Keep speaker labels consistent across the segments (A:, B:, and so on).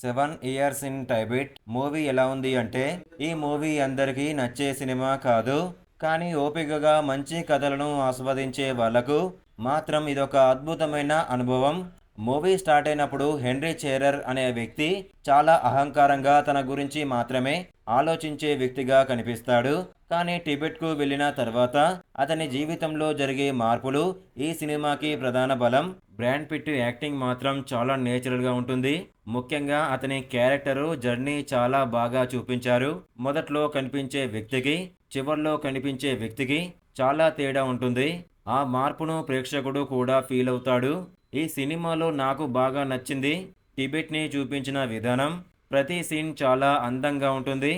A: Seven years in టైబెట్ movie ఎలా ఉంది అంటే, ఈ మూవీ అందరికీ నచ్చే సినిమా కాదు. కానీ ఓపికగా మంచి కథలను ఆస్వాదించే వాళ్ళకు మాత్రం ఇదొక అద్భుతమైన అనుభవం. మూవీ స్టార్ట్ అయినప్పుడు హెన్రీ చేరర్ అనే వ్యక్తి చాలా అహంకారంగా తన గురించి మాత్రమే ఆలోచించే వ్యక్తిగా కనిపిస్తాడు. కానీ టిబెట్కు వెళ్ళిన తర్వాత అతని జీవితంలో జరిగే మార్పులు ఈ సినిమాకి ప్రధాన బలం. బ్రాడ్ పిట్ యాక్టింగ్ మాత్రం చాలా నేచురల్గా ఉంటుంది. ముఖ్యంగా అతని క్యారెక్టరు జర్నీ చాలా బాగా చూపించారు. మొదట్లో కనిపించే వ్యక్తికి చివర్లో కనిపించే వ్యక్తికి చాలా తేడా ఉంటుంది. ఆ మార్పును ప్రేక్షకుడు కూడా ఫీల్ అవుతాడు. ఈ సినిమాలో నాకు బాగా నచ్చింది టిబెట్ని చూపించిన విధానం. ప్రతి సీన్ చాలా అందంగా ఉంటుంది.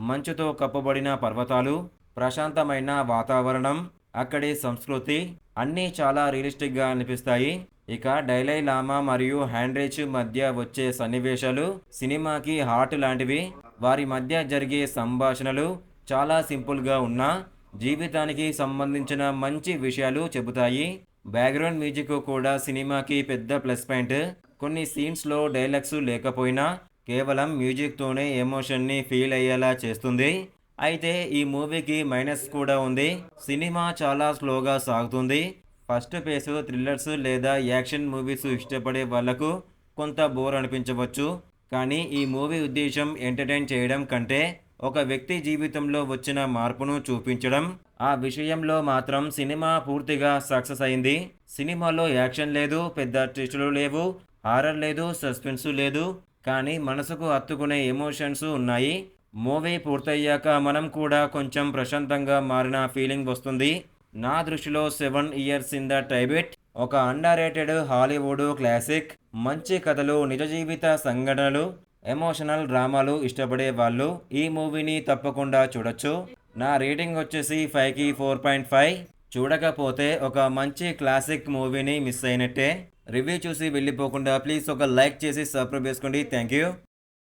A: మంచుతో కప్పబడిన పర్వతాలు, ప్రశాంతమైన వాతావరణం, అక్కడి సంస్కృతి అన్నీ చాలా రియలిస్టిక్గా అనిపిస్తాయి. ఇక డైలై లామా మరియు హ్యాండ్రిచ్ మధ్య వచ్చే సన్నివేశాలు సినిమాకి హార్ట్ లాంటివి. వారి మధ్య జరిగే సంభాషణలు చాలా సింపుల్గా ఉన్నా జీవితానికి సంబంధించిన మంచి విషయాలు చెబుతాయి. బ్యాక్గ్రౌండ్ మ్యూజిక్ కూడా సినిమాకి పెద్ద ప్లస్ పాయింట్. కొన్ని సీన్స్లో డైలాగ్స్ లేకపోయినా కేవలం మ్యూజిక్తోనే ఎమోషన్ని ఫీల్ అయ్యేలా చేస్తుంది. అయితే ఈ మూవీకి మైనస్ కూడా ఉంది. సినిమా చాలా స్లోగా సాగుతుంది. ఫస్ట్ ఫేస్ థ్రిల్లర్స్ లేదా యాక్షన్ మూవీస్ ఇష్టపడే వాళ్లకు కొంత బోర్ అనిపించవచ్చు. కానీ ఈ మూవీ ఉద్దేశం ఎంటర్టైన్ చేయడం కంటే ఒక వ్యక్తి జీవితంలో వచ్చిన మార్పును చూపించడం. ఆ విషయంలో మాత్రం సినిమా పూర్తిగా సక్సెస్ అయింది. సినిమాలో యాక్షన్ లేదు, పెద్ద ట్విస్టులు లేవు, హారర్ లేదు, సస్పెన్స్ లేదు. కానీ మనసుకు హత్తుకునే ఎమోషన్స్ ఉన్నాయి. మూవీ పూర్తయ్యాక మనం కూడా కొంచెం ప్రశాంతంగా మారిన ఫీలింగ్ వస్తుంది. నా దృష్టిలో సెవెన్ ఇయర్స్ ఇన్ ద టైబెట్ ఒక అండర్ రేటెడ్ హాలీవుడ్ క్లాసిక్. మంచి కథలు, నిజ జీవిత సంఘటనలు, ఎమోషనల్ డ్రామాలు ఇష్టపడే వాళ్ళు ఈ మూవీని తప్పకుండా చూడొచ్చు. నా రేటింగ్ వచ్చేసి 5కి 4.5. చూడకపోతే ఒక మంచి క్లాసిక్ మూవీని మిస్ అయినట్టే. రివ్యూ చూసి వెళ్ళిపోకుండా ప్లీజ్ ఒక లైక్ చేసి సబ్స్క్రైబ్ చేసుకోండి. Thank you.